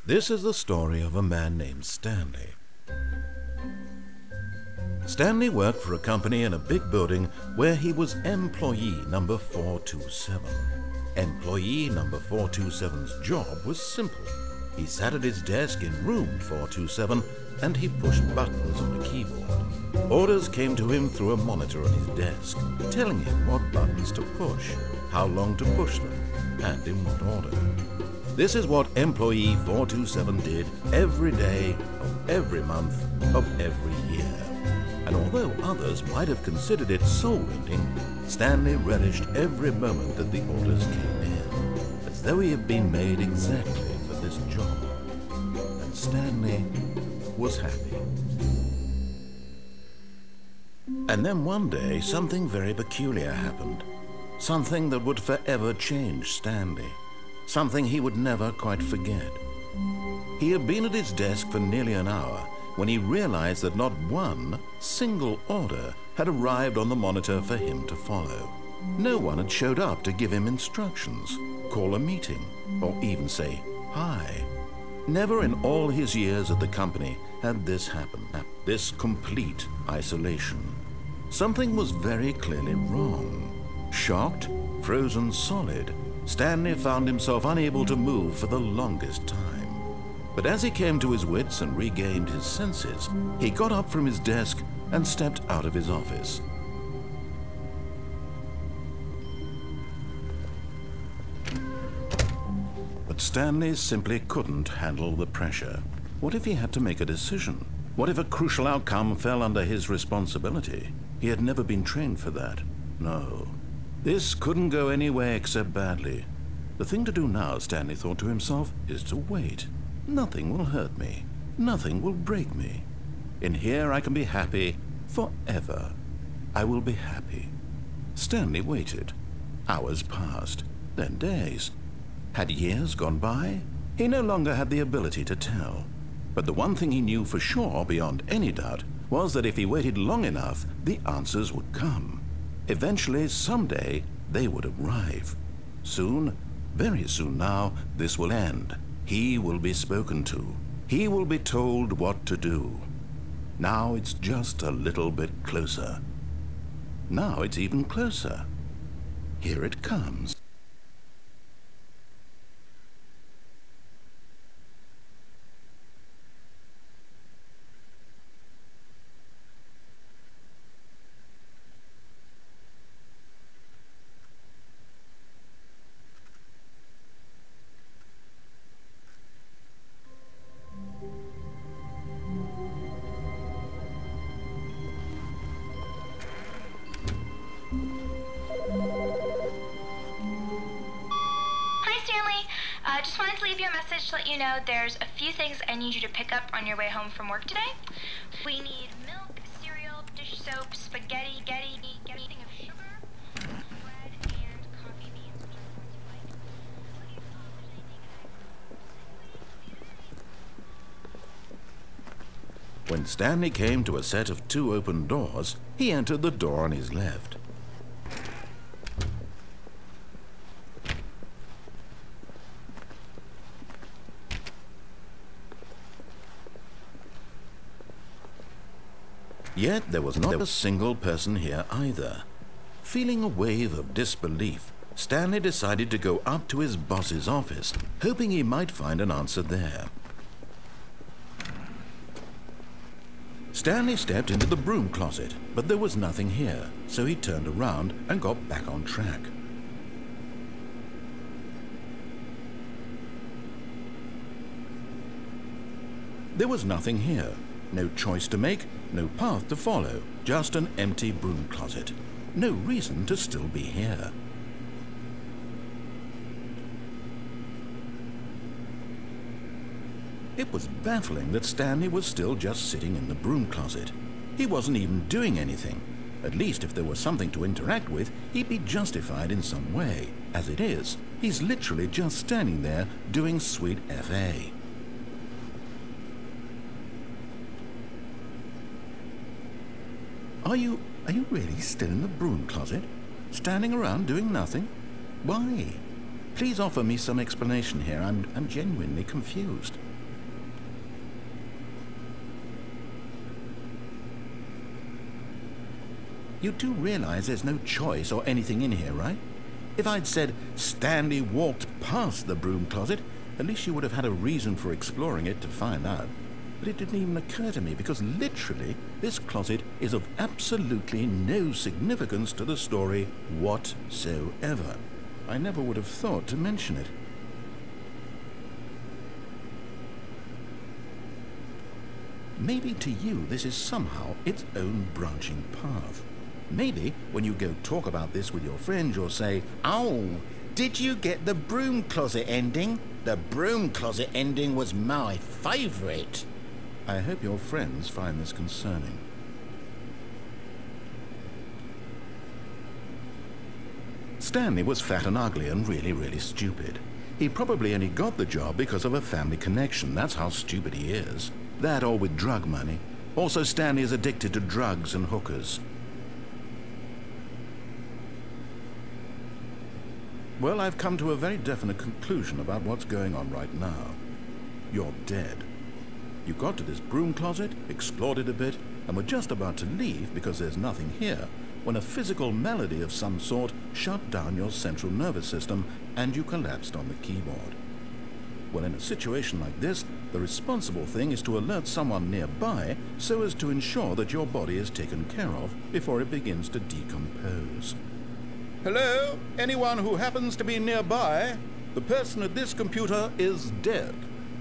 This is the story of a man named Stanley. Stanley worked for a company in a big building where he was employee number 427. Employee number 427's job was simple. He sat at his desk in room 427 and he pushed buttons on a keyboard. Orders came to him through a monitor on his desk, telling him what buttons to push, how long to push them, and in what order. This is what employee 427 did every day of every month of every year. And although others might have considered it soul-rending, Stanley relished every moment that the orders came in, as though he had been made exactly for this job. And Stanley was happy. And then one day, something very peculiar happened. Something that would forever change Stanley. Something he would never quite forget. He had been at his desk for nearly an hour when he realized that not one single order had arrived on the monitor for him to follow. No one had showed up to give him instructions, call a meeting, or even say hi. Never in all his years at the company had this happened, this complete isolation. Something was very clearly wrong. Shocked, frozen solid, Stanley found himself unable to move for the longest time. But as he came to his wits and regained his senses, he got up from his desk and stepped out of his office. But Stanley simply couldn't handle the pressure. What if he had to make a decision? What if a crucial outcome fell under his responsibility? He had never been trained for that. No. This couldn't go any way except badly. The thing to do now, Stanley thought to himself, is to wait. Nothing will hurt me. Nothing will break me. In here I can be happy forever. I will be happy. Stanley waited. Hours passed, then days. Had years gone by? He no longer had the ability to tell. But the one thing he knew for sure, beyond any doubt, was that if he waited long enough, the answers would come. Eventually, someday, they would arrive. Soon, very soon now, this will end. He will be spoken to. He will be told what to do. Now it's just a little bit closer. Now it's even closer. Here it comes. Just wanted to leave you a message to let you know there's a few things I need you to pick up on your way home from work today. We need milk, cereal, dish soap, spaghetti, anything of sugar, bread, and coffee beans, which I'm going to like. Let me know if there's anything When Stanley came to a set of 2 open doors, he entered the door on his left. Yet there was not a single person here either. Feeling a wave of disbelief, Stanley decided to go up to his boss's office, hoping he might find an answer there. Stanley stepped into the broom closet, but there was nothing here, so he turned around and got back on track. There was nothing here. No choice to make, no path to follow, just an empty broom closet. No reason to still be here. It was baffling that Stanley was still just sitting in the broom closet. He wasn't even doing anything. At least if there was something to interact with, he'd be justified in some way. As it is, he's literally just standing there doing sweet FA. Are you really still in the broom closet? Standing around doing nothing? Why? Please offer me some explanation here. I'm genuinely confused. You do realize there's no choice or anything in here, right? If I'd said Stanley walked past the broom closet, at least you would have had a reason for exploring it to find out. But it didn't even occur to me because literally this closet is of absolutely no significance to the story whatsoever. I never would have thought to mention it. Maybe to you this is somehow its own branching path. Maybe when you go talk about this with your friends, you'll say, "Oh, did you get the broom closet ending? The broom closet ending was my favorite." I hope your friends find this concerning. Stanley was fat and ugly and really stupid. He probably only got the job because of a family connection. That's how stupid he is. That or with drug money. Also, Stanley is addicted to drugs and hookers. Well, I've come to a very definite conclusion about what's going on right now. You're dead. You got to this broom closet, explored it a bit, and were just about to leave because there's nothing here, when a physical malady of some sort shut down your central nervous system and you collapsed on the keyboard. Well, in a situation like this, the responsible thing is to alert someone nearby so as to ensure that your body is taken care of before it begins to decompose. Hello? Anyone who happens to be nearby? The person at this computer is dead.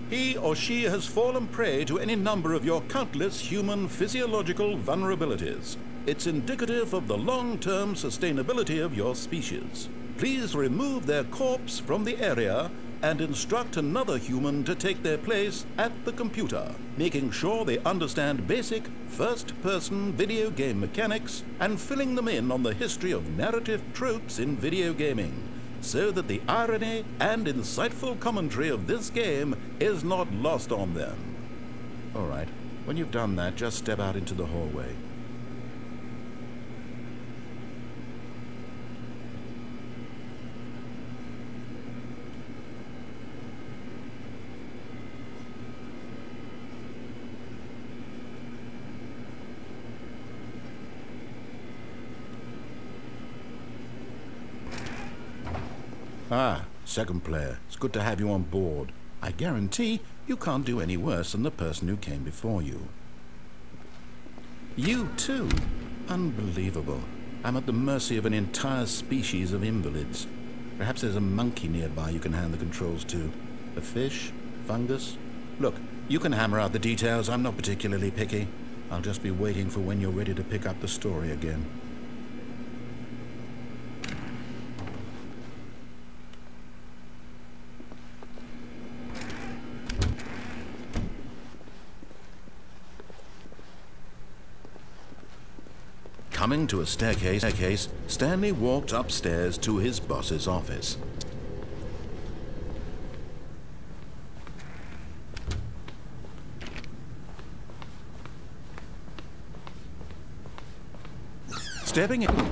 He or she has fallen prey to any number of your countless human physiological vulnerabilities. It's indicative of the long-term sustainability of your species. Please remove their corpse from the area and instruct another human to take their place at the computer, making sure they understand basic first-person video game mechanics and filling them in on the history of narrative tropes in video gaming, so that the irony and insightful commentary of this game is not lost on them. All right, when you've done that, just step out into the hallway. Ah, second player. It's good to have you on board. I guarantee you can't do any worse than the person who came before you. You too? Unbelievable. I'm at the mercy of an entire species of invalids. Perhaps there's a monkey nearby you can hand the controls to. A fish? Fungus? Look, you can hammer out the details. I'm not particularly picky. I'll just be waiting for when you're ready to pick up the story again. Coming to a staircase, Stanley walked upstairs to his boss's office. Stepping in.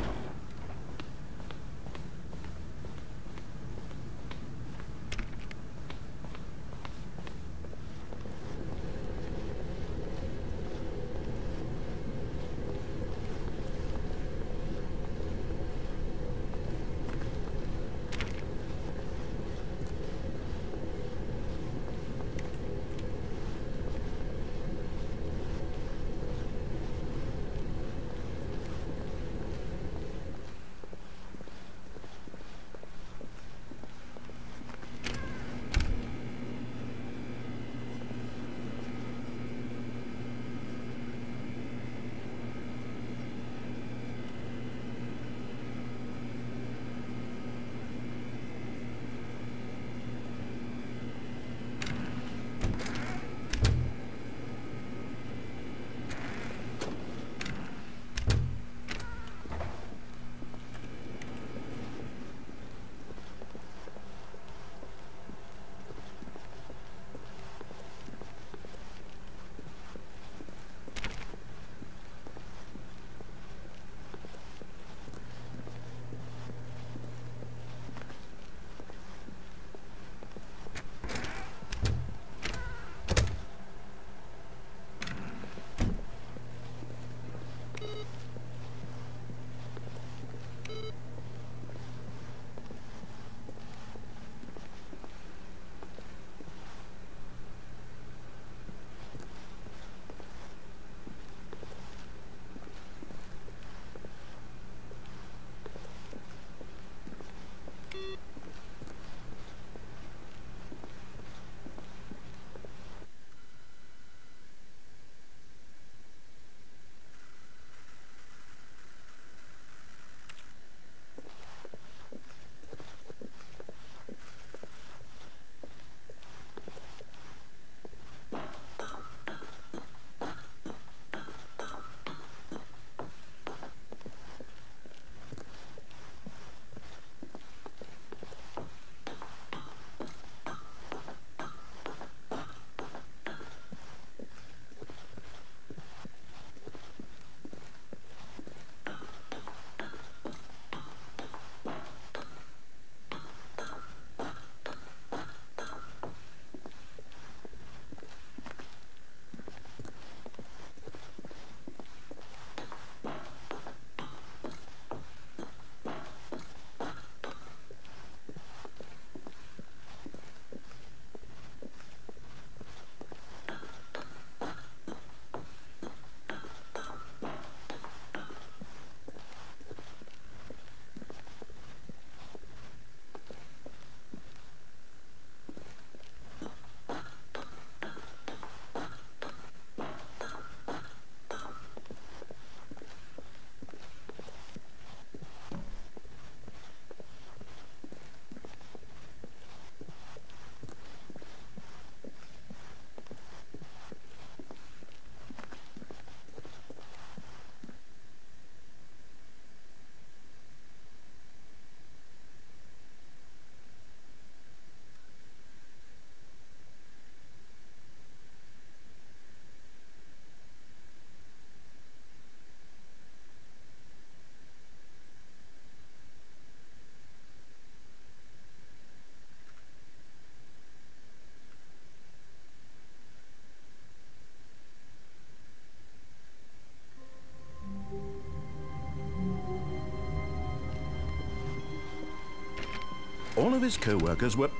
All of his co-workers were...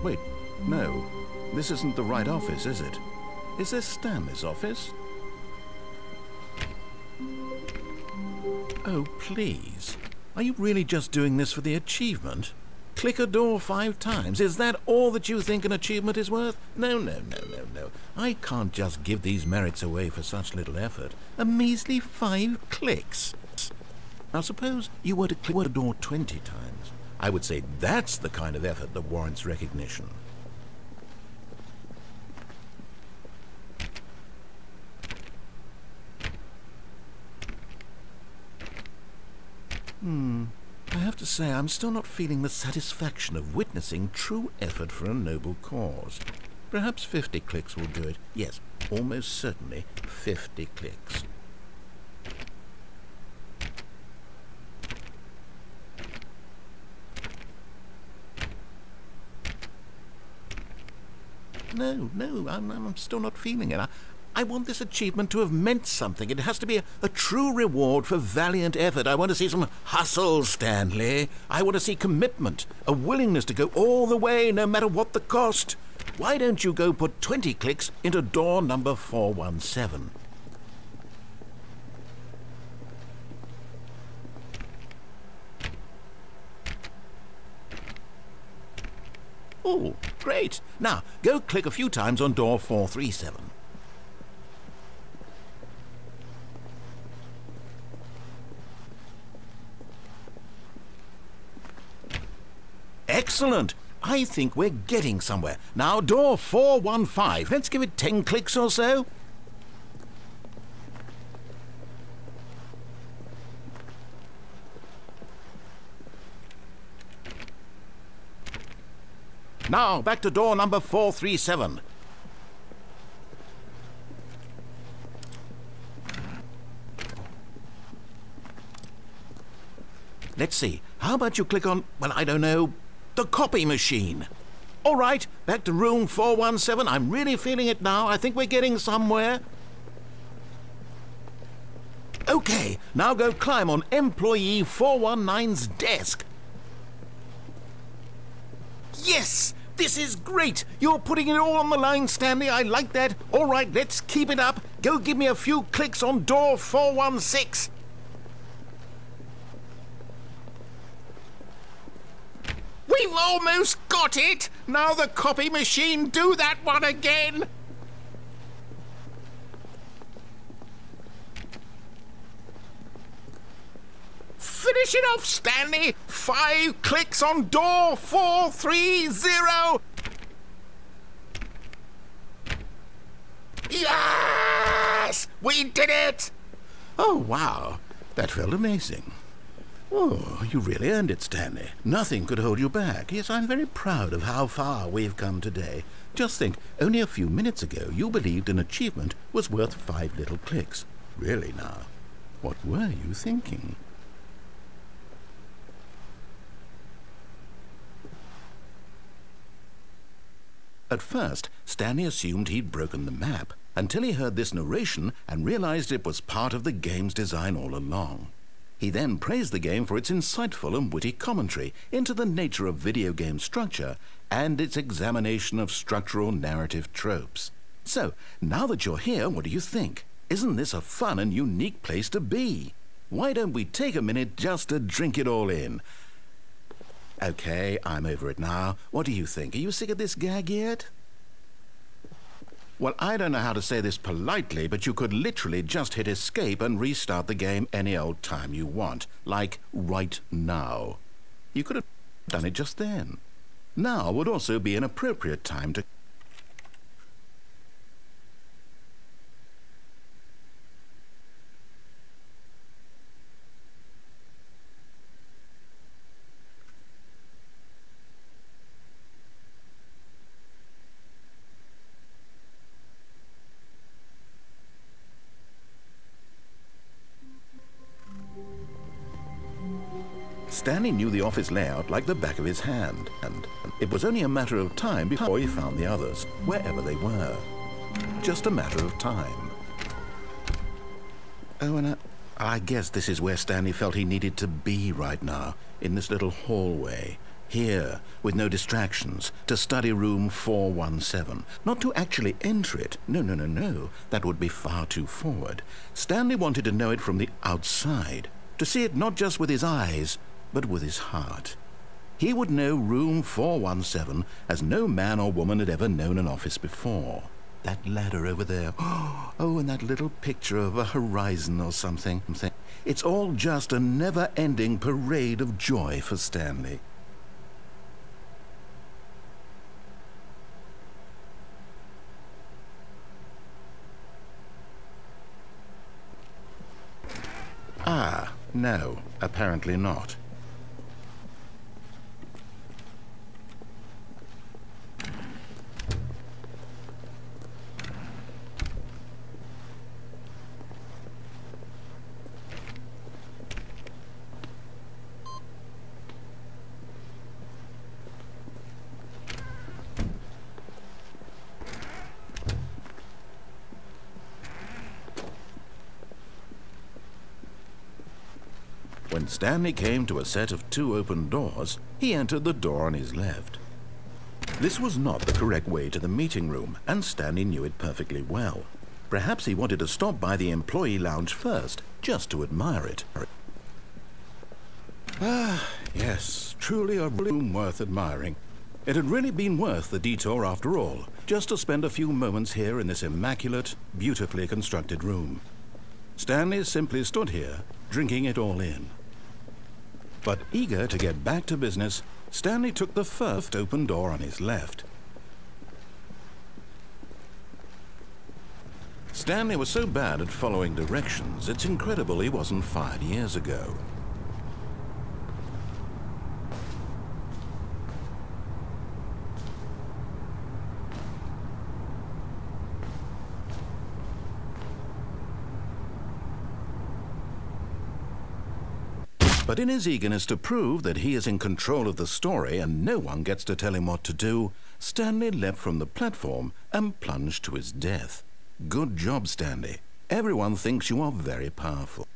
Wait, no. This isn't the right office, is it? Is this Stanley's office? Oh, please. Are you really just doing this for the achievement? Click a door 5 times. Is that all that you think an achievement is worth? No, no, no, no, no. I can't just give these merits away for such little effort. A measly 5 clicks. Now suppose you were to click a door 20 times. I would say that's the kind of effort that warrants recognition. I have to say, I'm still not feeling the satisfaction of witnessing true effort for a noble cause. Perhaps 50 clicks will do it. Yes, almost certainly 50 clicks. No, I'm still not feeling it. I want this achievement to have meant something. It has to be a true reward for valiant effort. I want to see some hustle, Stanley. I want to see commitment, a willingness to go all the way, no matter what the cost. Why don't you go put 20 clicks into door number 417? Oh, great. Now, go click a few times on door 437. Excellent. I think we're getting somewhere. Now, door 415. Let's give it 10 clicks or so. Now, back to door number 437. Let's see. How about you click on, well, I don't know, the copy machine. All right, back to room 417. I'm really feeling it now. I think we're getting somewhere. Okay, now go climb on employee 419's desk. Yes! This is great! You're putting it all on the line, Stanley. I like that. All right, let's keep it up. Go give me a few clicks on door 416. We've almost got it! Now the copy machine, do that one again! Finish it off, Stanley! 5 clicks on door 430! Yes! We did it! Oh, wow. That felt amazing. Oh, you really earned it, Stanley. Nothing could hold you back. Yes, I'm very proud of how far we've come today. Just think, only a few minutes ago you believed an achievement was worth 5 little clicks. Really now, what were you thinking? At first, Stanley assumed he'd broken the map, until he heard this narration and realized it was part of the game's design all along. He then praised the game for its insightful and witty commentary into the nature of video game structure and its examination of structural narrative tropes. So, now that you're here, what do you think? Isn't this a fun and unique place to be? Why don't we take a minute just to drink it all in? Okay, I'm over it now. What do you think? Are you sick of this gag yet? Well, I don't know how to say this politely, but you could literally just hit escape and restart the game any old time you want, like right now. You could have done it just then. Now would also be an appropriate time to... Stanley knew the office layout like the back of his hand, and it was only a matter of time before he found the others, wherever they were. Just a matter of time. Oh, and I guess this is where Stanley felt he needed to be right now, in this little hallway. Here, with no distractions, to study room 417. Not to actually enter it. No, no, no, no. That would be far too forward. Stanley wanted to know it from the outside. To see it not just with his eyes, but with his heart. He would know room 417 as no man or woman had ever known an office before. That ladder over there. Oh, and that little picture of a horizon or something. It's all just a never-ending parade of joy for Stanley. Ah, no, apparently not. When Stanley came to a set of 2 open doors, he entered the door on his left. This was not the correct way to the meeting room, and Stanley knew it perfectly well. Perhaps he wanted to stop by the employee lounge first, just to admire it. Ah, yes, truly a room worth admiring. It had really been worth the detour after all, just to spend a few moments here in this immaculate, beautifully constructed room. Stanley simply stood here, drinking it all in. But eager to get back to business, Stanley took the first open door on his left. Stanley was so bad at following directions, it's incredible he wasn't fired years ago. But in his eagerness to prove that he is in control of the story and no one gets to tell him what to do, Stanley leapt from the platform and plunged to his death. Good job, Stanley. Everyone thinks you are very powerful.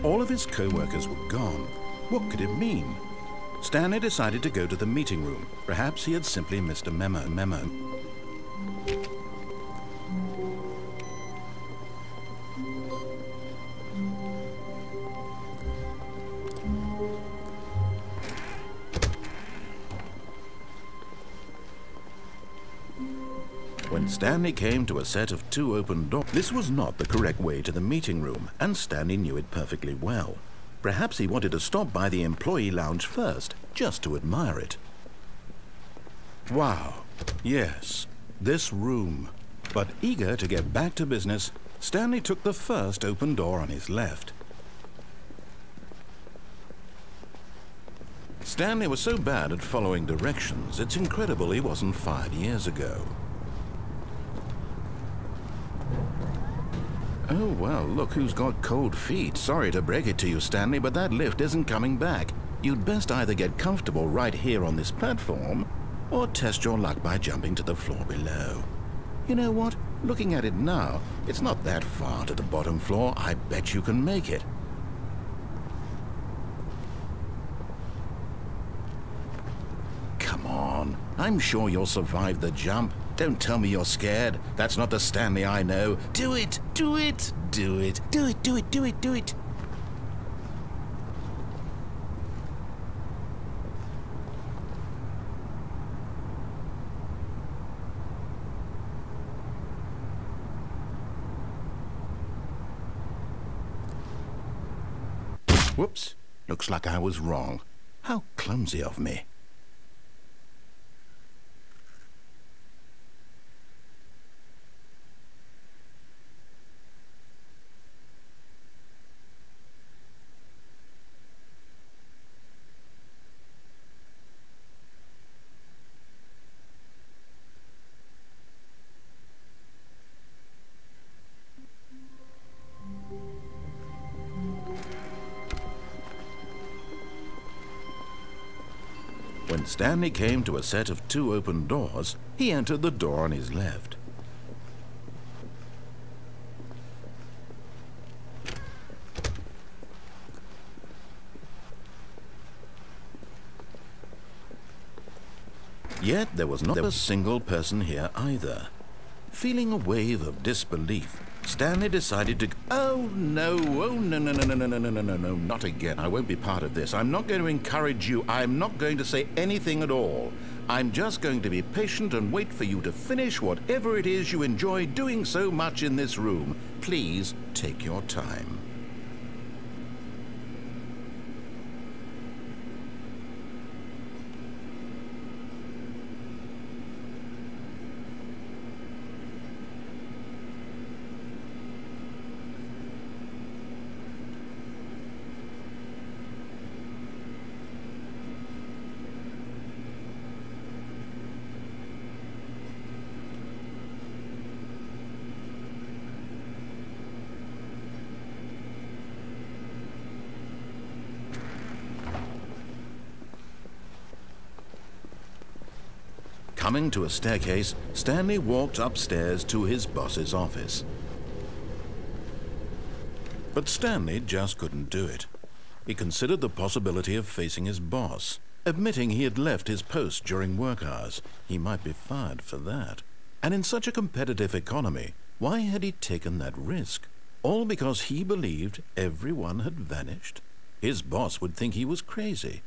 All of his co-workers were gone. What could it mean? Stanley decided to go to the meeting room. Perhaps he had simply missed a memo. When Stanley came to a set of 2 open doors, this was not the correct way to the meeting room, and Stanley knew it perfectly well. Perhaps he wanted to stop by the employee lounge first, just to admire it. Wow, yes, this room. But eager to get back to business, Stanley took the first open door on his left. Stanley was so bad at following directions, it's incredible he wasn't fired years ago. Oh, well, look who's got cold feet. Sorry to break it to you, Stanley, but that lift isn't coming back. You'd best either get comfortable right here on this platform, or test your luck by jumping to the floor below. You know what? Looking at it now, it's not that far to the bottom floor. I bet you can make it. Come on. I'm sure you'll survive the jump. Don't tell me you're scared. That's not the Stanley I know. Do it! Do it! Do it! Do it! Do it! Do it! Do it! Whoops. Looks like I was wrong. How clumsy of me. When Stanley came to a set of 2 open doors, he entered the door on his left. Yet there was not a single person here either. Feeling a wave of disbelief, Stanley decided to... Oh, no, not again. I won't be part of this. I'm not going to encourage you. I'm not going to say anything at all. I'm just going to be patient and wait for you to finish whatever it is you enjoy doing so much in this room. Please take your time. Coming to a staircase, Stanley walked upstairs to his boss's office. But Stanley just couldn't do it. He considered the possibility of facing his boss, admitting he had left his post during work hours. He might be fired for that. And in such a competitive economy, why had he taken that risk? All because he believed everyone had vanished? His boss would think he was crazy.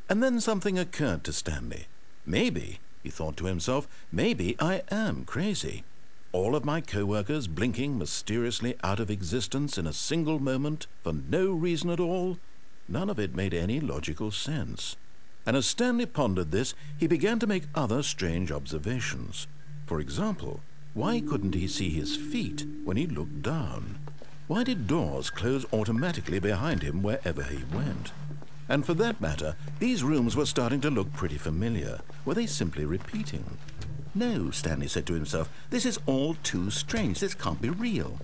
And then something occurred to Stanley. Maybe, he thought to himself, maybe I am crazy. All of my co-workers blinking mysteriously out of existence in a single moment for no reason at all? None of it made any logical sense. And as Stanley pondered this, he began to make other strange observations. For example, why couldn't he see his feet when he looked down? Why did doors close automatically behind him wherever he went? And for that matter, these rooms were starting to look pretty familiar. Were they simply repeating? No, Stanley said to himself, this is all too strange. This can't be real.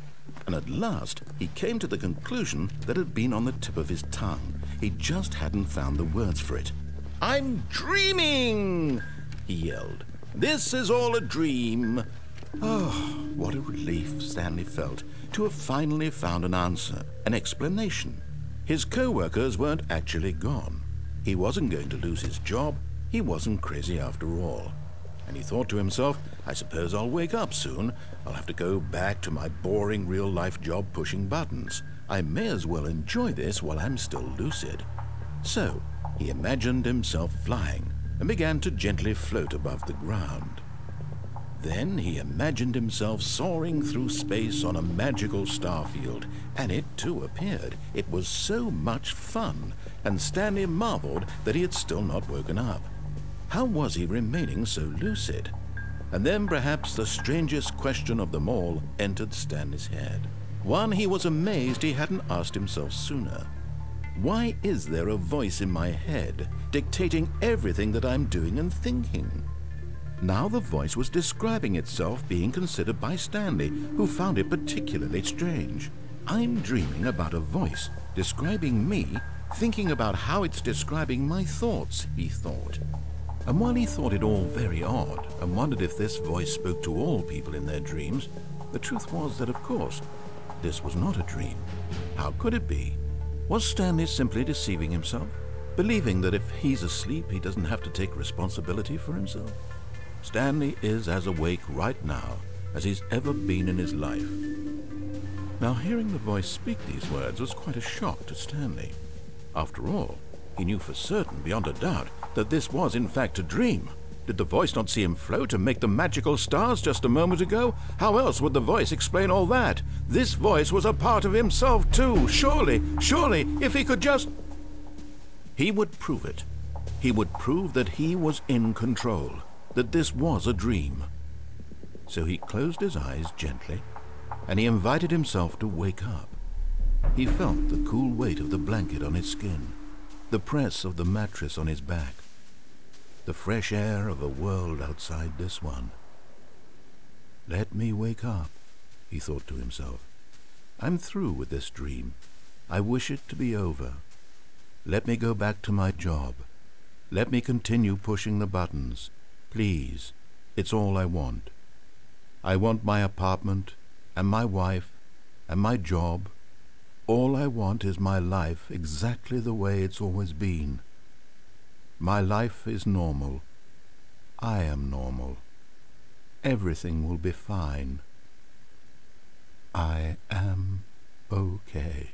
And at last, he came to the conclusion that had been on the tip of his tongue. He just hadn't found the words for it. I'm dreaming, he yelled. This is all a dream. Oh, what a relief Stanley felt to have finally found an answer, an explanation. His co-workers weren't actually gone. He wasn't going to lose his job. He wasn't crazy after all. And he thought to himself, I suppose I'll wake up soon. I'll have to go back to my boring real-life job pushing buttons. I may as well enjoy this while I'm still lucid. So, he imagined himself flying and began to gently float above the ground. Then he imagined himself soaring through space on a magical starfield, and it too appeared. It was so much fun, and Stanley marveled that he had still not woken up. How was he remaining so lucid? And then perhaps the strangest question of them all entered Stanley's head. One he was amazed he hadn't asked himself sooner. Why is there a voice in my head dictating everything that I'm doing and thinking? Now the voice was describing itself being considered by Stanley, who found it particularly strange. I'm dreaming about a voice describing me, thinking about how it's describing my thoughts, he thought. And while he thought it all very odd and wondered if this voice spoke to all people in their dreams, the truth was that, of course, this was not a dream. How could it be? Was Stanley simply deceiving himself, believing that if he's asleep, he doesn't have to take responsibility for himself? Stanley is as awake right now as he's ever been in his life. Now, hearing the voice speak these words was quite a shock to Stanley. After all, he knew for certain, beyond a doubt, that this was in fact a dream. Did the voice not see him float and make the magical stars just a moment ago? How else would the voice explain all that? This voice was a part of himself too. Surely, if he could just... He would prove it. He would prove that he was in control, that this was a dream. So he closed his eyes gently, and he invited himself to wake up. He felt the cool weight of the blanket on his skin, the press of the mattress on his back, the fresh air of a world outside this one. Let me wake up, he thought to himself. I'm through with this dream. I wish it to be over. Let me go back to my job. Let me continue pushing the buttons. Please, it's all I want. I want my apartment, and my wife, and my job. All I want is my life exactly the way it's always been. My life is normal. I am normal. Everything will be fine. I am okay.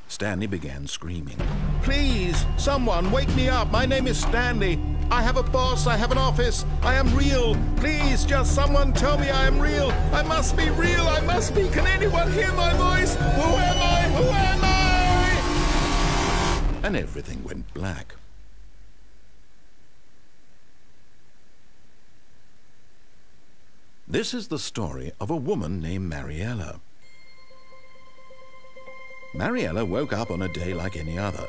Stanley began screaming. Please, someone, wake me up. My name is Stanley. I have a boss. I have an office. I am real. Please, just someone tell me I am real. I must be real. I must be. Can anyone hear my voice? Who am I? Who am I? And everything went black. This is the story of a woman named Mariella. Mariella woke up on a day like any other.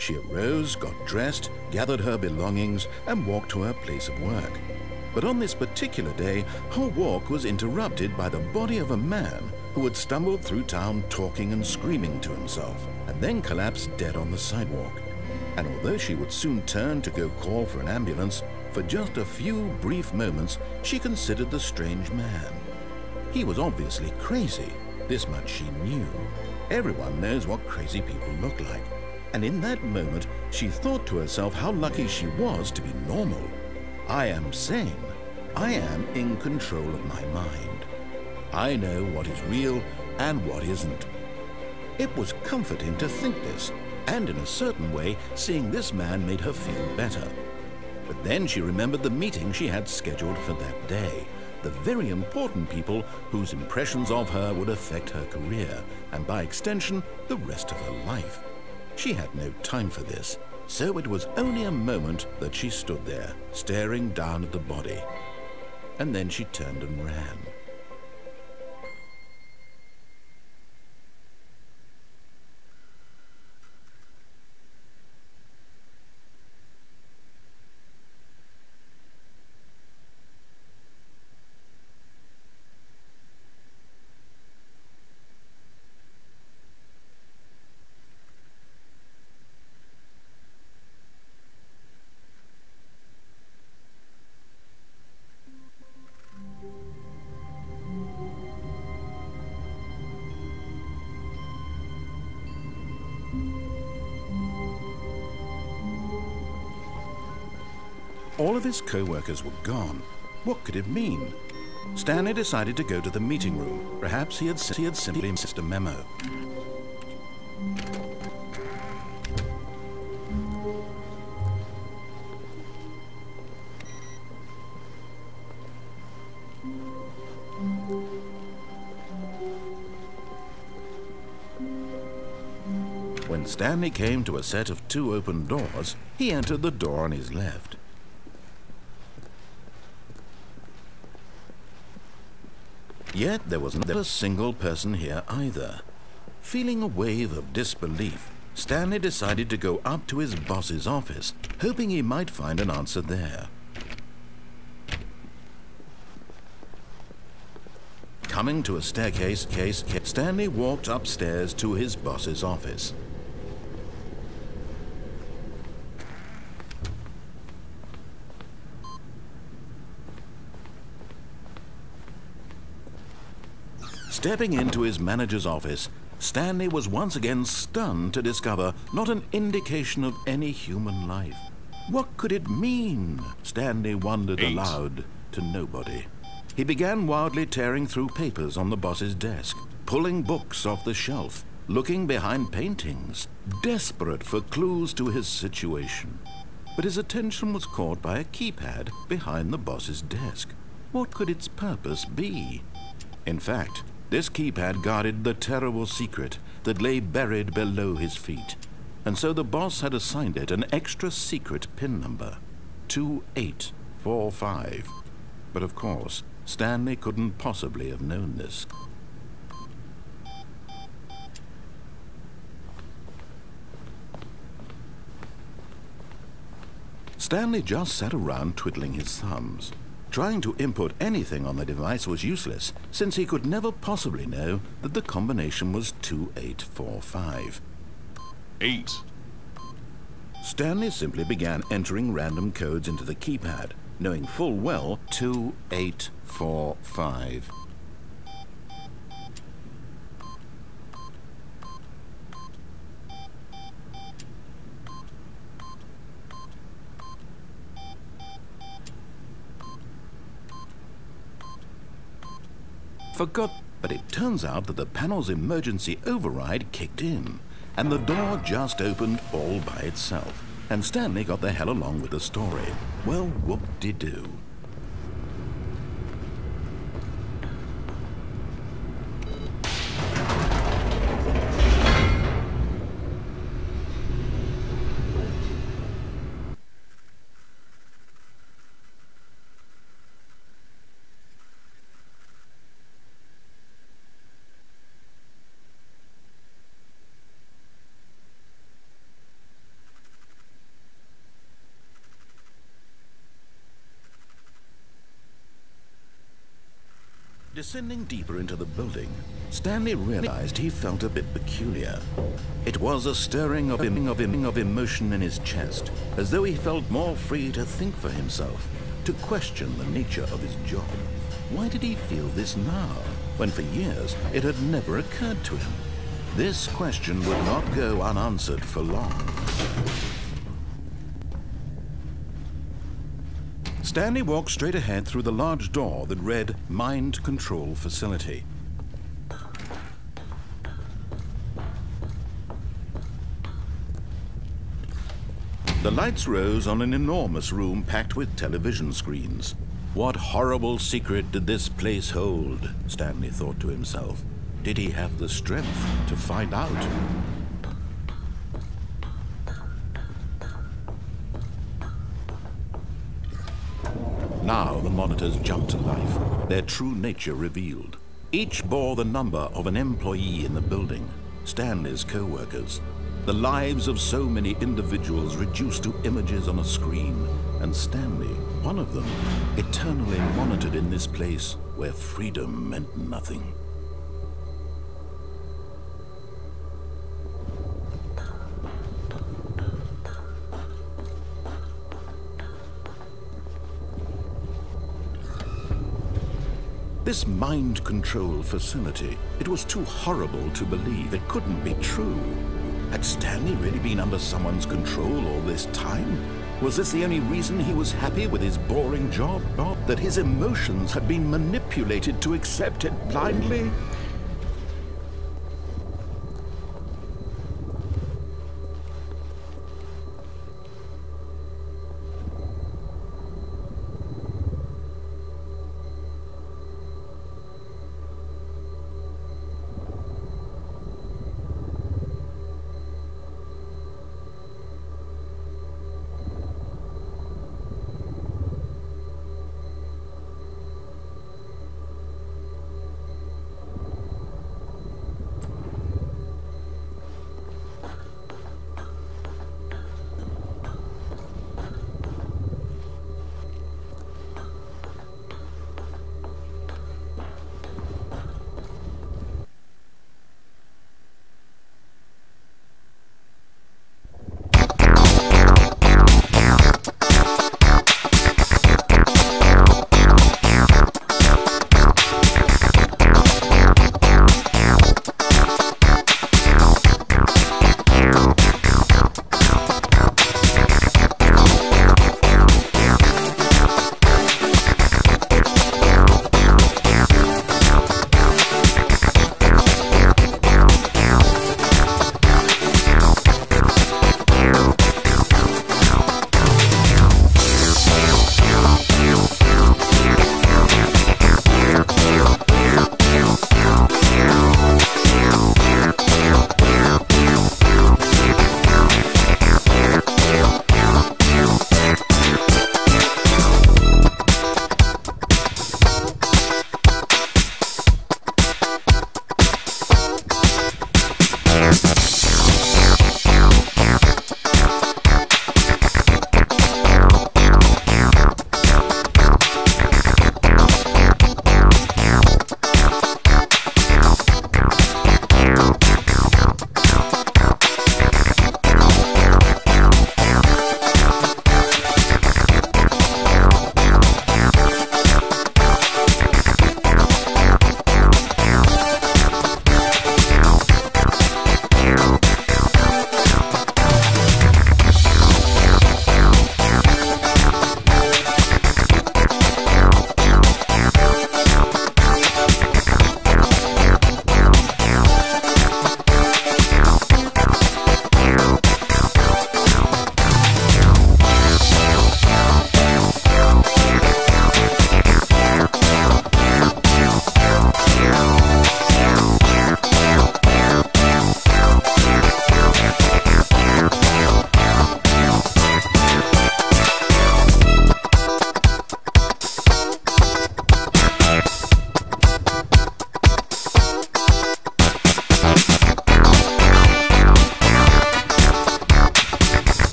She arose, got dressed, gathered her belongings, and walked to her place of work. But on this particular day, her walk was interrupted by the body of a man who had stumbled through town talking and screaming to himself, and then collapsed dead on the sidewalk. And although she would soon turn to go call for an ambulance, for just a few brief moments she considered the strange man. He was obviously crazy, this much she knew. Everyone knows what crazy people look like. And in that moment, she thought to herself how lucky she was to be normal. I am sane. I am in control of my mind. I know what is real and what isn't. It was comforting to think this, and in a certain way, seeing this man made her feel better. But then she remembered the meeting she had scheduled for that day. The very important people whose impressions of her would affect her career, and by extension, the rest of her life. She had no time for this, so it was only a moment that she stood there, staring down at the body. And then she turned and ran. All of his co-workers were gone. What could it mean? Stanley decided to go to the meeting room. Perhaps he had simply missed a memo. When Stanley came to a set of 2 open doors, he entered the door on his left. Yet there was not a single person here either. Feeling a wave of disbelief, Stanley decided to go up to his boss's office, hoping he might find an answer there. Coming to a staircase, Stanley walked upstairs to his boss's office. Stepping into his manager's office, Stanley was once again stunned to discover not an indication of any human life. What could it mean? Stanley wondered aloud to nobody. He began wildly tearing through papers on the boss's desk, pulling books off the shelf, looking behind paintings, desperate for clues to his situation. But his attention was caught by a keypad behind the boss's desk. What could its purpose be? In fact, this keypad guarded the terrible secret that lay buried below his feet. And so the boss had assigned it an extra secret PIN number, 2845. But of course, Stanley couldn't possibly have known this. Stanley just sat around twiddling his thumbs, Trying to input anything on the device was useless, since he could never possibly know that the combination was 2845. 8. Stanley simply began entering random codes into the keypad, knowing full well 2845. Forgot, but it turns out that the panel's emergency override kicked in, and the door just opened all by itself, and Stanley got the hell along with the story. Well, whoop-de-doo. Descending deeper into the building, Stanley realized he felt a bit peculiar. It was a stirring of emotion in his chest, as though he felt more free to think for himself, to question the nature of his job. Why did he feel this now, when for years it had never occurred to him? This question would not go unanswered for long. Stanley walked straight ahead through the large door that read Mind Control Facility. The lights rose on an enormous room packed with television screens. What horrible secret did this place hold? Stanley thought to himself. Did he have the strength to find out? Now the monitors jumped to life, their true nature revealed. Each bore the number of an employee in the building, Stanley's co-workers. The lives of so many individuals reduced to images on a screen, and Stanley, one of them, eternally monitored in this place where freedom meant nothing. This mind control facility, it was too horrible to believe. It couldn't be true. Had Stanley really been under someone's control all this time? Was this the only reason he was happy with his boring job? That his emotions had been manipulated to accept it blindly?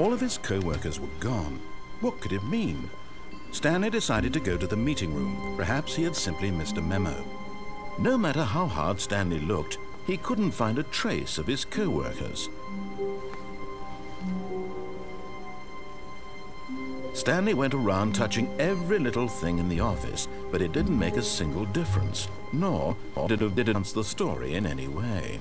All of his co-workers were gone. What could it mean? Stanley decided to go to the meeting room. Perhaps he had simply missed a memo. No matter how hard Stanley looked, he couldn't find a trace of his co-workers. Stanley went around touching every little thing in the office, but it didn't make a single difference, nor did it advance the story in any way.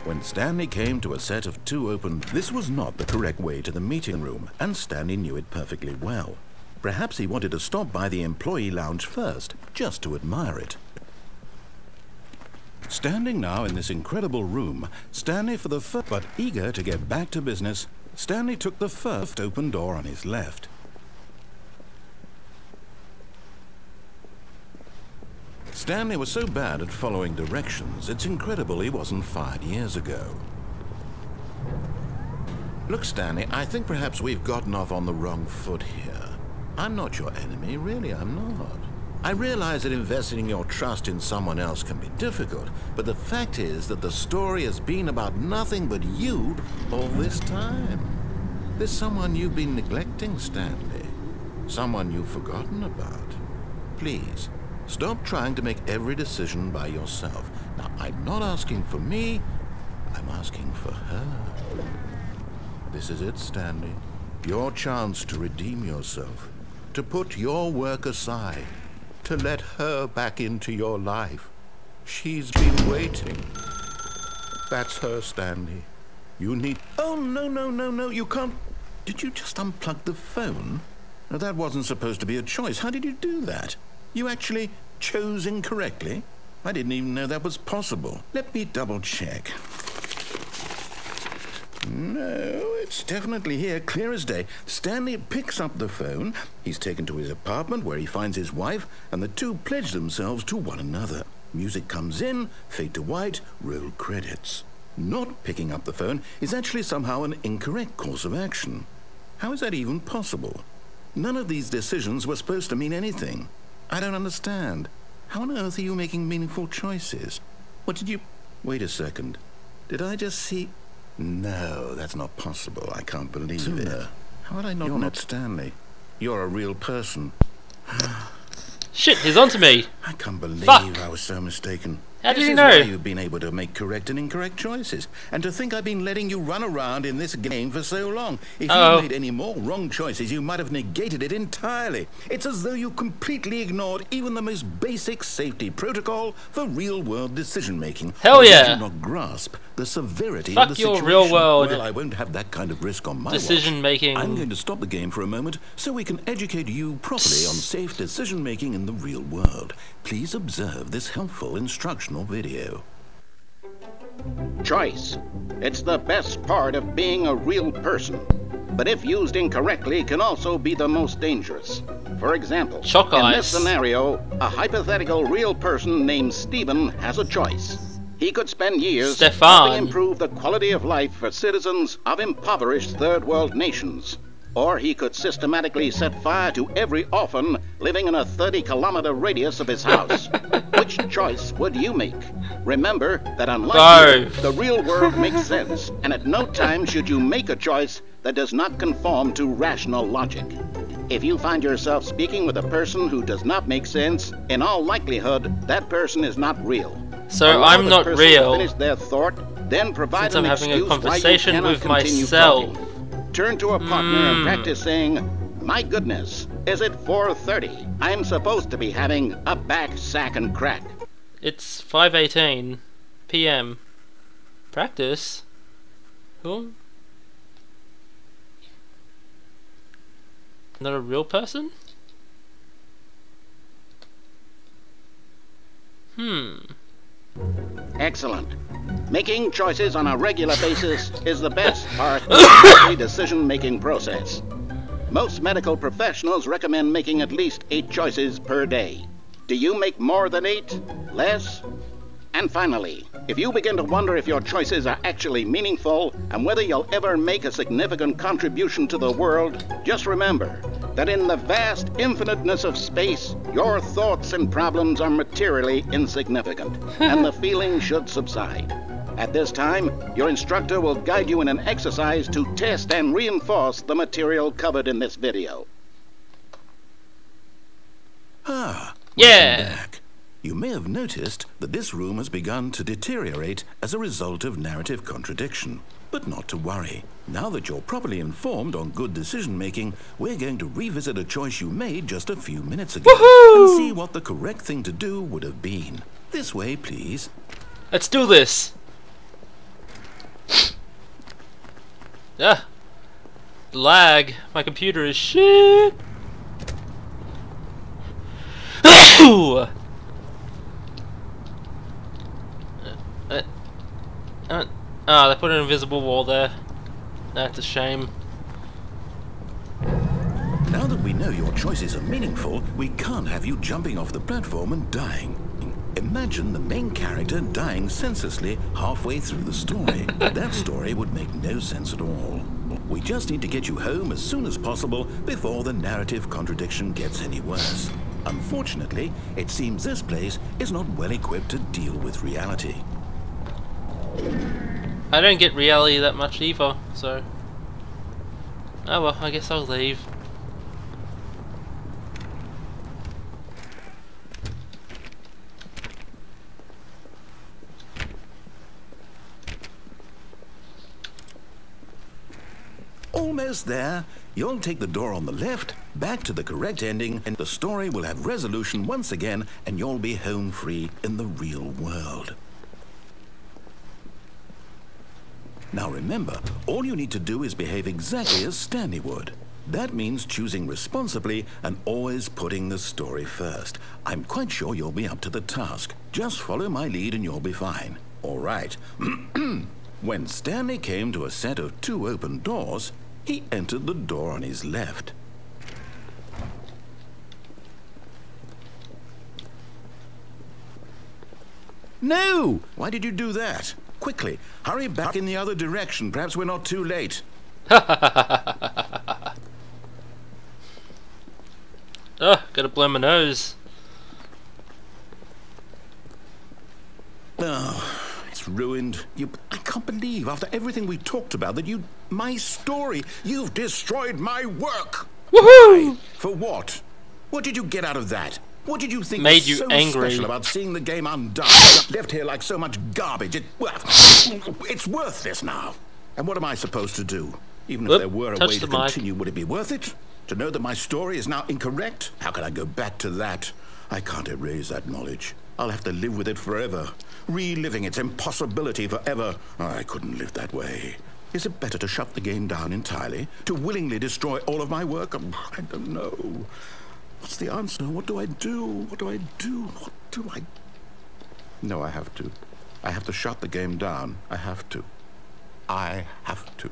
When Stanley came to a set of 2 open, this was not the correct way to the meeting room, and Stanley knew it perfectly well. Perhaps he wanted to stop by the employee lounge first, just to admire it. Standing now in this incredible room, Stanley for the first, but eager to get back to business, Stanley took the first open door on his left. Stanley was so bad at following directions, it's incredible he wasn't fired years ago. Look, Stanley, I think perhaps we've gotten off on the wrong foot here. I'm not your enemy, really, I'm not. I realize that investing your trust in someone else can be difficult, but the fact is that the story has been about nothing but you all this time. There's someone you've been neglecting, Stanley. Someone you've forgotten about. Please, stop trying to make every decision by yourself. Now, I'm not asking for me, I'm asking for her. This is it, Stanley. Your chance to redeem yourself, to put your work aside, to let her back into your life. She's been waiting. That's her, Stanley. You need... Oh, no, you can't... Did you just unplug the phone? Now, that wasn't supposed to be a choice. How did you do that? You actually chose incorrectly? I didn't even know that was possible. Let me double check. No, it's definitely here, clear as day. Stanley picks up the phone. He's taken to his apartment where he finds his wife, and the two pledge themselves to one another. Music comes in, fade to white, roll credits. Not picking up the phone is actually somehow an incorrect course of action. How is that even possible? None of these decisions were supposed to mean anything. I don't understand. How on earth are you making meaningful choices? What did you... Wait a second. Did I just see... No, that's not possible. I can't believe it. How would I not... You're not Stanley. You're a real person. Shit, he's onto me. I can't believe Fuck. I was so mistaken. How did This he is know? why you've been able to make correct and incorrect choices. And to think I've been letting you run around in this game for so long. If you made any more wrong choices, you might have negated it entirely. It's as though you completely ignored even the most basic safety protocol for real-world decision-making. Hell yeah. You do not grasp the severity Fuck of the your situation. real-world Well, I won't have that kind of risk on my decision-making. watch. I'm going to stop the game for a moment so we can educate you properly on safe decision-making in the real world. Please observe this helpful instructional video. Choice. It's the best part of being a real person, but if used incorrectly can also be the most dangerous. For example, Shock in eyes. this scenario, a hypothetical real person named Stephen has a choice. He could spend years Stefan. helping improve the quality of life for citizens of impoverished third world nations. Or he could systematically set fire to every orphan living in a 30-kilometer radius of his house. Which choice would you make? Remember that unlike you, the real world makes sense, and at no time should you make a choice that does not conform to rational logic. If you find yourself speaking with a person who does not make sense, in all likelihood, that person is not real. So Allow I'm the not person real. to finish their thought, then provide Since an I'm having a excuse conversation why you with cannot continue myself. talking. Turn to a partner and practice saying, "My goodness, is it 4:30? I'm supposed to be having a back, sack, and crack." It's 5:18 p.m. Practice? Who? Not a real person? Excellent. Making choices on a regular basis is the best part of the decision-making process. Most medical professionals recommend making at least 8 choices per day. Do you make more than 8? Less? And finally, if you begin to wonder if your choices are actually meaningful and whether you'll ever make a significant contribution to the world, just remember, that in the vast infiniteness of space, your thoughts and problems are materially insignificant, and the feeling should subside. At this time, your instructor will guide you in an exercise to test and reinforce the material covered in this video. Ah, Yeah. welcome back. You may have noticed that this room has begun to deteriorate as a result of narrative contradiction. But not to worry. Now that you're properly informed on good decision-making, we're going to revisit a choice you made just a few minutes ago and see what the correct thing to do would have been. This way, please. Let's do this. Ah. Lag. My computer is shit. They put an invisible wall there. That's a shame. Now that we know your choices are meaningful, we can't have you jumping off the platform and dying. Imagine the main character dying senselessly halfway through the story. That story would make no sense at all. We just need to get you home as soon as possible before the narrative contradiction gets any worse. Unfortunately, it seems this place is not well equipped to deal with reality. I don't get reality that much either, so... Oh well, I guess I'll leave. Almost there. You'll take the door on the left, back to the correct ending, and the story will have resolution once again, and you'll be home free in the real world. Now remember, all you need to do is behave exactly as Stanley would. That means choosing responsibly and always putting the story first. I'm quite sure you'll be up to the task. Just follow my lead and you'll be fine. All right. When Stanley came to a set of 2 open doors, he entered the door on his left. No! Why did you do that? Quickly, hurry back in the other direction. Perhaps we're not too late. Ugh, gotta blow my nose. Oh, it's ruined. I can't believe, after everything we talked about, that my story, you've destroyed my work. Woohoo! Why? For what? What did you get out of that? What did you think Made was you so angry. special about seeing the game undone? Left here like so much garbage. It's worthless now. And what am I supposed to do? Even if Whoop, there were a touch way the to mic. continue, would it be worth it? To know that my story is now incorrect? How can I go back to that? I can't erase that knowledge. I'll have to live with it forever, reliving its impossibility forever. I couldn't live that way. Is it better to shut the game down entirely? To willingly destroy all of my work? I don't know. What's the answer? What do I do? What do I do? What do I... No, I have to. I have to shut the game down. I have to. I have to.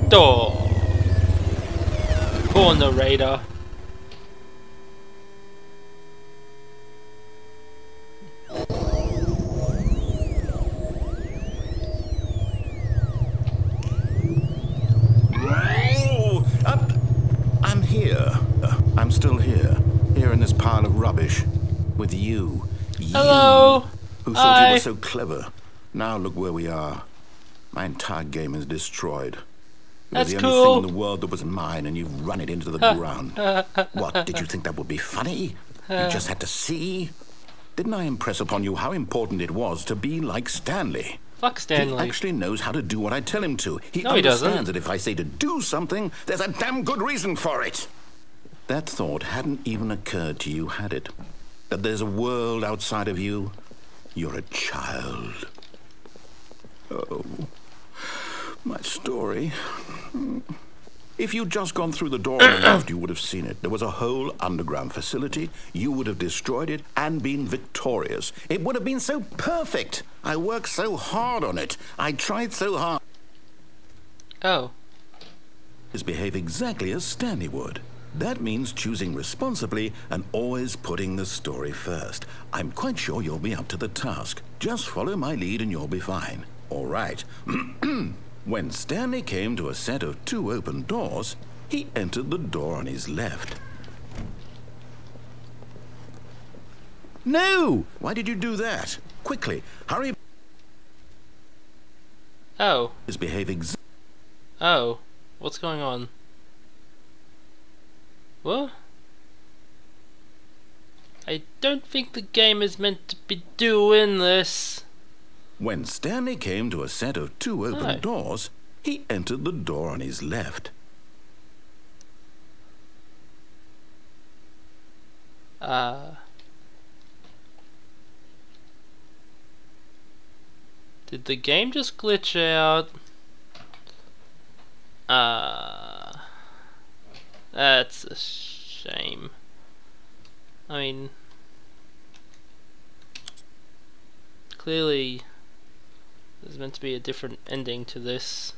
Door. Poor narrator. I'm here. I'm still here. Here in this pile of rubbish. With you. Hello. Who thought Hi. you were so clever. Now look where we are. My entire game is destroyed. It was That's the cool. only thing in the world that was mine, and you've run it into the ground. What, did you think that would be funny? You just had to see? Didn't I impress upon you how important it was to be like Stanley? Fuck Stanley. He actually knows how to do what I tell him to. He No, he doesn't. understands that if I say to do something, there's a damn good reason for it. That thought hadn't even occurred to you, had it? That there's a world outside of you? You're a child. Oh, my story. If you'd just gone through the door on the left, you would have seen it. There was a whole underground facility. You would have destroyed it and been victorious. It would have been so perfect. I worked so hard on it. I tried so hard. Oh. Behave exactly as Stanley would. That means choosing responsibly and always putting the story first. I'm quite sure you'll be up to the task. Just follow my lead and you'll be fine. All right. When Stanley came to a set of 2 open doors, he entered the door on his left. No! Why did you do that? Quickly, hurry. Oh. Behave Oh. What's going on? What? I don't think the game is meant to be doing this. When Stanley came to a set of 2 open doors, he entered the door on his left. Did the game just glitch out? That's a shame. I mean, clearly there's meant to be a different ending to this.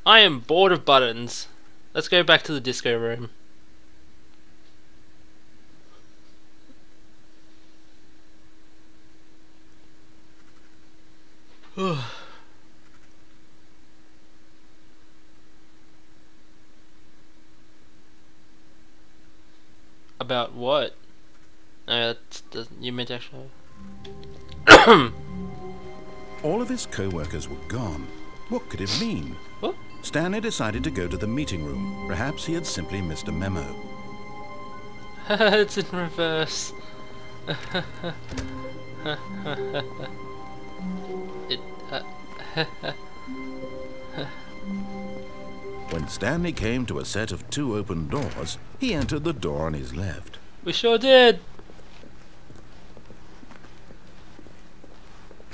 I am bored of buttons. Let's go back to the disco room. About what? You meant actually. All of his co-workers were gone. What could it mean? What? Stanley decided to go to the meeting room. Perhaps he had simply missed a memo. It's in reverse. When Stanley came to a set of 2 open doors, he entered the door on his left. We sure did.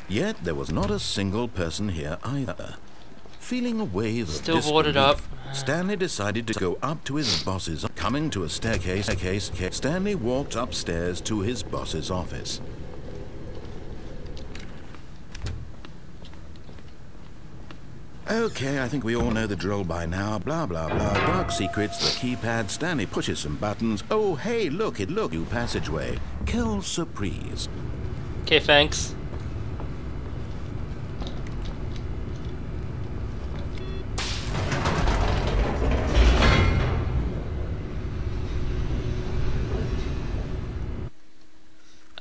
Yet there was not a single person here either. Feeling a wave of Still boarded up. Stanley decided to go up to his boss's. Coming to a staircase, Stanley walked upstairs to his boss's office. Okay, I think we all know the drill by now. Blah, blah, blah. Dark secrets, the keypad. Stanley pushes some buttons. Oh, hey, look, new passageway. Kill surprise. Okay, thanks.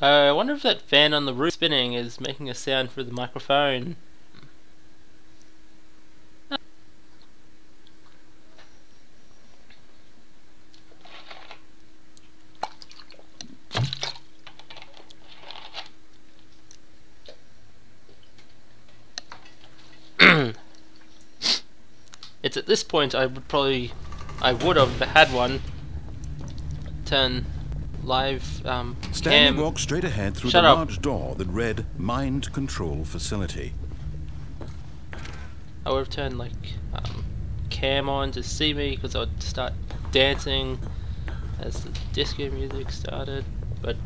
I wonder if that fan on the roof spinning is making a sound for the microphone. It's at this point I would have had one. turn live Stanley cam. walked straight ahead through Shut the up. large door that read Mind Control Facility. I would have turned like cam on to see me because I would start dancing as the disco music started, but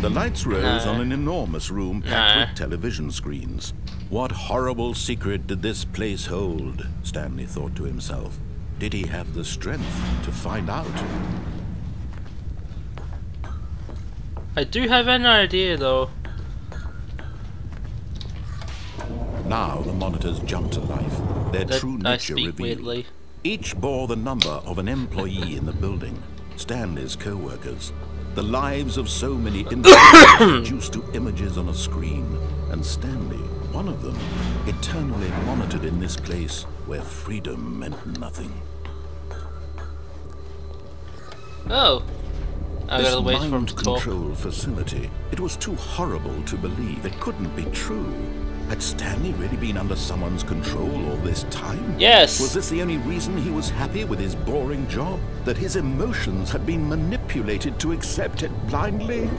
The lights rose No. on an enormous room packed Nah. with television screens. What horrible secret did this place hold? Stanley thought to himself. Did he have the strength to find out? I do have an idea though. Now the monitors jumped to life, their That true I nature speak revealed. weirdly. Each bore the number of an employee in the building, Stanley's co-workers. The lives of so many individuals reduced to images on a screen, and Stanley, one of them, eternally monitored in this place where freedom meant nothing. Oh, I This gotta wait for him mind to talk. control facility, it was too horrible to believe. It couldn't be true. Had Stanley really been under someone's control all this time? Yes. Was this the only reason he was happy with his boring job? That his emotions had been manipulated to accept it blindly?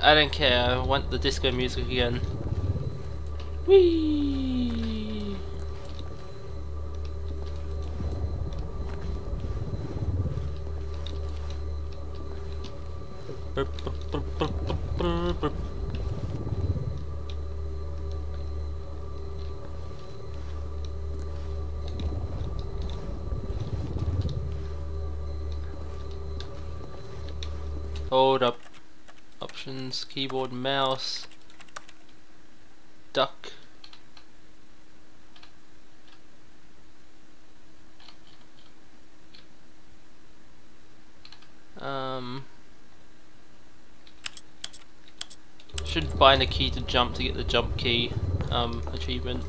I don't care. I want the disco music again. Whee! Hold up. Options, keyboard, mouse, duck. Should bind a key to jump to get the jump key achievement.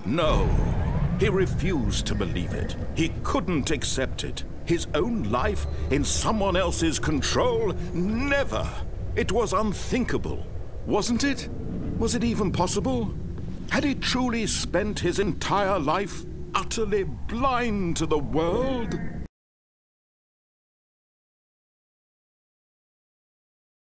No. He refused to believe it. He couldn't accept it. His own life in someone else's control? Never! It was unthinkable. Wasn't it? Was it even possible? Had he truly spent his entire life utterly blind to the world?